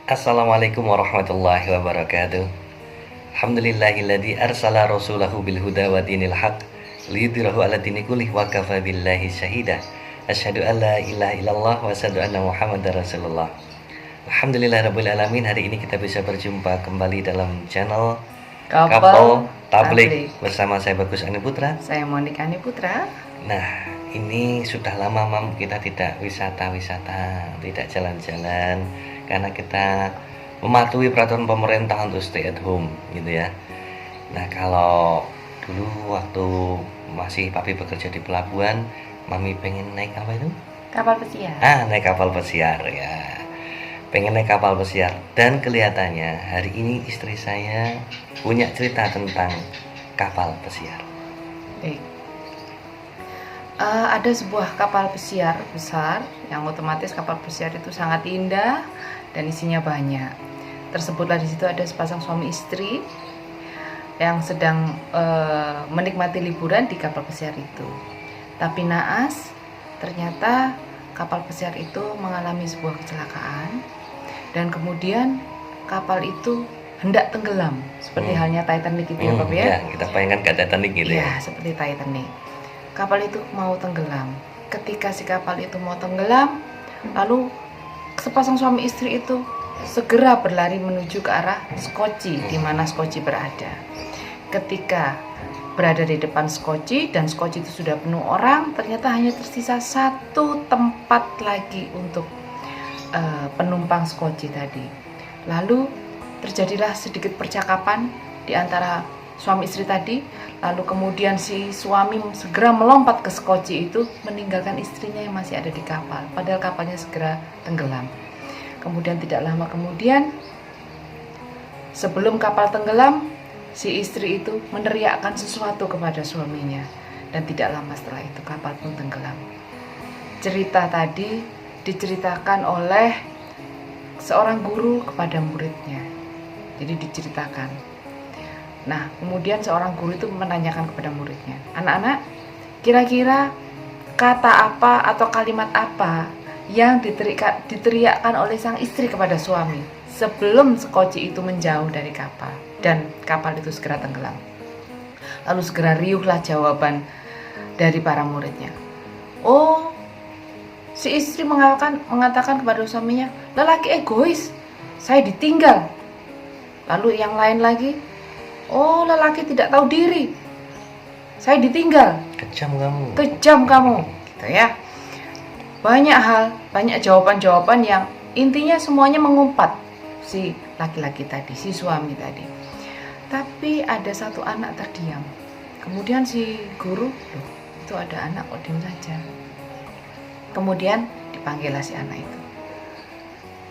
Assalamualaikum warahmatullahi wabarakatuh. Alhamdulillahilladzi arsala rasulahu bil huda wa dinil haq liyudhhirahu 'ala dini kullih wa kafa billahi syahida. Asyhadu an la ilaha illallah wa asyhadu anna Muhammadar Rasulullah. Alhamdulillahirabbil alamin. Hari ini kita bisa berjumpa kembali dalam channel Couple Tablik bersama saya Bagus Ani Putra. Saya Monika Ani Putra. Nah, ini sudah lama kita tidak wisata-wisata, tidak jalan-jalan karena kita mematuhi peraturan pemerintah untuk stay at home gitu ya. Nah, kalau dulu waktu masih papi bekerja di pelabuhan, mami pengen naik apa itu? Kapal pesiar. Naik kapal pesiar ya. Pengen naik kapal pesiar, dan kelihatannya hari ini istri saya punya cerita tentang kapal pesiar. Ada sebuah kapal pesiar besar yang otomatis kapal pesiar itu sangat indah dan isinya banyak. Tersebutlah di situ ada sepasang suami istri yang sedang menikmati liburan di kapal pesiar itu. Tapi naas, ternyata kapal pesiar itu mengalami sebuah kecelakaan dan kemudian kapal itu hendak tenggelam seperti halnya Titanic itu ya Pak ya. Ya, kita bayangkan kayak Titanic gitu ya. Seperti Titanic. Kapal itu mau tenggelam. Ketika si kapal itu mau tenggelam, lalu sepasang suami istri itu segera berlari menuju ke arah Skoci, di mana Skoci berada. Ketika berada di depan Skoci dan Skoci itu sudah penuh orang, ternyata hanya tersisa satu tempat lagi untuk penumpang Skoci tadi. Lalu terjadilah sedikit percakapan di antara suami istri tadi. Lalu kemudian si suami segera melompat ke Skoci itu, meninggalkan istrinya yang masih ada di kapal, padahal kapalnya segera tenggelam. Kemudian tidak lama kemudian, sebelum kapal tenggelam, si istri itu meneriakkan sesuatu kepada suaminya. Dan tidak lama setelah itu kapal pun tenggelam. Cerita tadi diceritakan oleh seorang guru kepada muridnya. Jadi diceritakan. Nah, kemudian seorang guru itu menanyakan kepada muridnya, "Anak-anak, kira-kira kata apa atau kalimat apa yang diteriakkan oleh sang istri kepada suami sebelum Skoci itu menjauh dari kapal dan kapal itu segera tenggelam?" Lalu segera riuhlah jawaban dari para muridnya. Si istri mengatakan kepada suaminya, "Lelaki egois, saya ditinggal." Lalu yang lain lagi, "Lelaki tidak tahu diri, saya ditinggal. Kejam kamu." Gitu ya. Banyak hal, banyak jawaban-jawaban yang intinya semuanya mengumpat si laki-laki tadi, si suami tadi. Tapi ada satu anak terdiam. Kemudian si guru, "Loh, itu ada anak kok diam saja?" Kemudian dipanggillah si anak itu.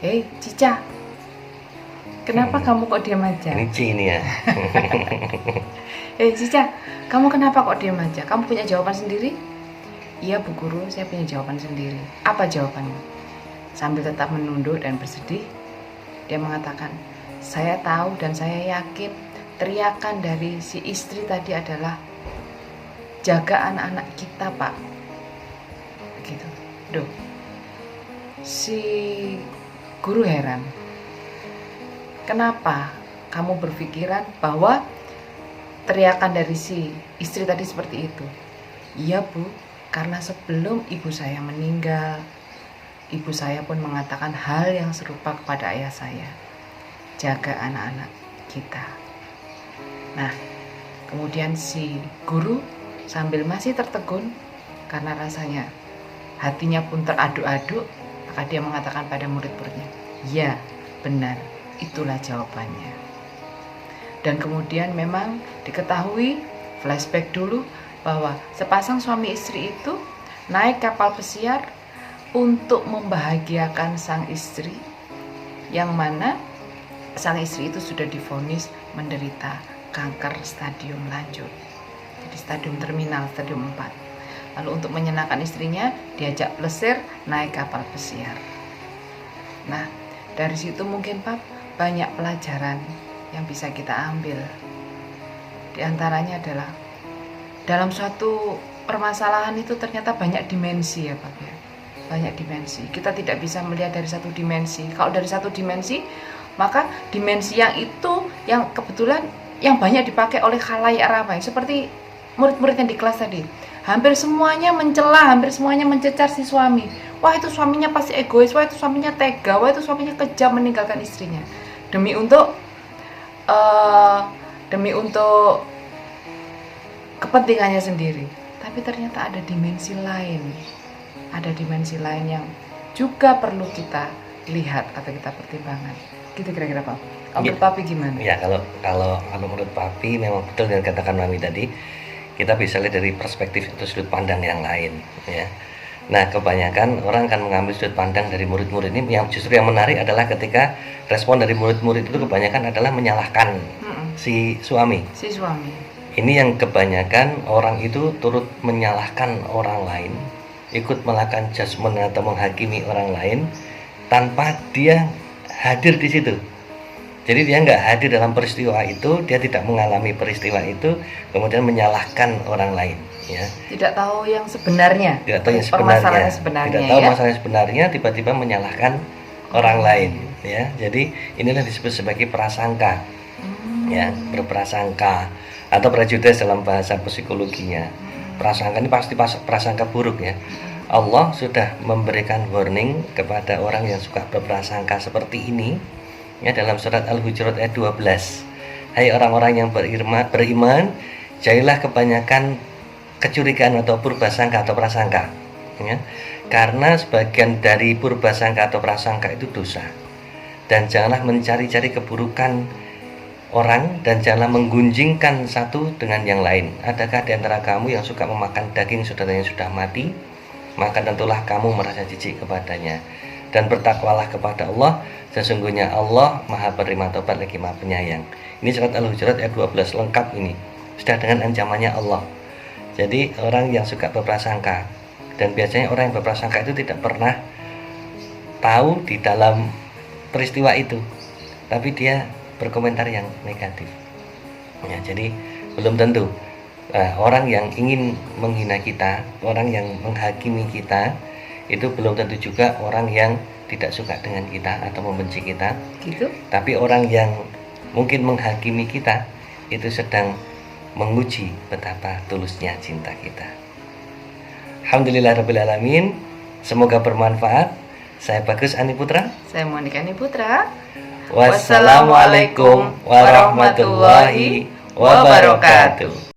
"Hei, Cica, kenapa kamu kok diam aja?" Ini Ci ini ya. "Hei Cica, kamu kenapa kok diam aja? Kamu punya jawaban sendiri?" "Iya Bu Guru, saya punya jawaban sendiri." "Apa jawabannya?" Sambil tetap menunduk dan bersedih, dia mengatakan, "Saya tahu dan saya yakin teriakan dari si istri tadi adalah jaga anak-anak kita, Pak." Begitu. Duh, si guru heran. "Kenapa kamu berpikiran bahwa teriakan dari si istri tadi seperti itu?" "Iya Bu, karena sebelum ibu saya meninggal, ibu saya pun mengatakan hal yang serupa kepada ayah saya. Jaga anak-anak kita." Nah, kemudian si guru sambil masih tertegun karena rasanya hatinya pun teraduk-aduk, maka dia mengatakan pada murid-muridnya, "Ya, benar, itulah jawabannya." Dan kemudian memang diketahui, flashback dulu, bahwa sepasang suami istri itu naik kapal pesiar untuk membahagiakan sang istri, yang mana sang istri itu sudah divonis menderita kanker stadium lanjut, jadi stadium terminal, stadium 4. Lalu untuk menyenangkan istrinya, diajak plesir naik kapal pesiar. Nah, dari situ mungkin Pak, banyak pelajaran yang bisa kita ambil. Di antaranya adalah dalam suatu permasalahan itu ternyata banyak dimensi ya Pak ya. Banyak dimensi. Kita tidak bisa melihat dari satu dimensi. Kalau dari satu dimensi, maka dimensi yang itu yang kebetulan yang banyak dipakai oleh khalayak ramai, seperti murid-murid yang di kelas tadi. Hampir semuanya mencela, hampir semuanya mencecar si suami. Wah, itu suaminya pasti egois, wah itu suaminya tega, wah itu suaminya kejam meninggalkan istrinya. Demi untuk kepentingannya sendiri. Tapi ternyata ada dimensi lain. Ada dimensi lain yang juga perlu kita lihat atau kita pertimbangkan. Gitu kira-kira Pak. Menurut Papi gimana? Ya, kalau menurut Papi memang betul yang katakan Mami tadi. Kita bisa lihat dari perspektif atau sudut pandang yang lain, ya. Nah, kebanyakan orang akan mengambil sudut pandang dari murid-murid ini. Yang justru yang menarik adalah ketika respon dari murid-murid itu kebanyakan adalah menyalahkan si suami. Si suami. Ini yang kebanyakan orang itu turut menyalahkan orang lain, ikut melakukan judgement atau menghakimi orang lain tanpa dia hadir di situ. Jadi dia nggak hadir dalam peristiwa itu, dia tidak mengalami peristiwa itu, kemudian menyalahkan orang lain, ya. Tidak tahu yang sebenarnya. Tidak tahu yang sebenarnya. Tidak tahu masalah sebenarnya, tiba-tiba menyalahkan orang lain, ya. Jadi inilah disebut sebagai prasangka, ya, berprasangka atau prejudice dalam bahasa psikologinya. Prasangka ini pasti prasangka buruk, ya. Allah sudah memberikan warning kepada orang yang suka berprasangka seperti ini. Ya, dalam surat Al-Hujurat ayat 12. Hai orang-orang yang beriman, jauhilah kebanyakan kecurigaan atau purbasangka atau prasangka. Ya. Karena sebagian dari purbasangka atau prasangka itu dosa. Dan janganlah mencari-cari keburukan orang dan janganlah menggunjingkan satu dengan yang lain. Adakah di antara kamu yang suka memakan daging saudaranya yang sudah mati? Maka tentulah kamu merasa jijik kepadanya. Dan bertakwalah kepada Allah, sesungguhnya Allah Maha Penerima Taubat lagi Maha Penyayang. Ini surat Al-Hujurat ayat 12 lengkap ini. Sudah dengan ancamannya Allah. Jadi orang yang suka berprasangka, dan biasanya orang yang berprasangka itu tidak pernah tahu di dalam peristiwa itu, tapi dia berkomentar yang negatif. Ya, jadi belum tentu orang yang ingin menghina kita, orang yang menghakimi kita, itu belum tentu juga orang yang tidak suka dengan kita atau membenci kita. Gitu. Tapi orang yang mungkin menghakimi kita itu sedang menguji betapa tulusnya cinta kita. Alhamdulillahirrabbilalamin. Semoga bermanfaat. Saya Bagus Ani Putra. Saya Monika Ani Putra. Wassalamualaikum warahmatullahi wabarakatuh.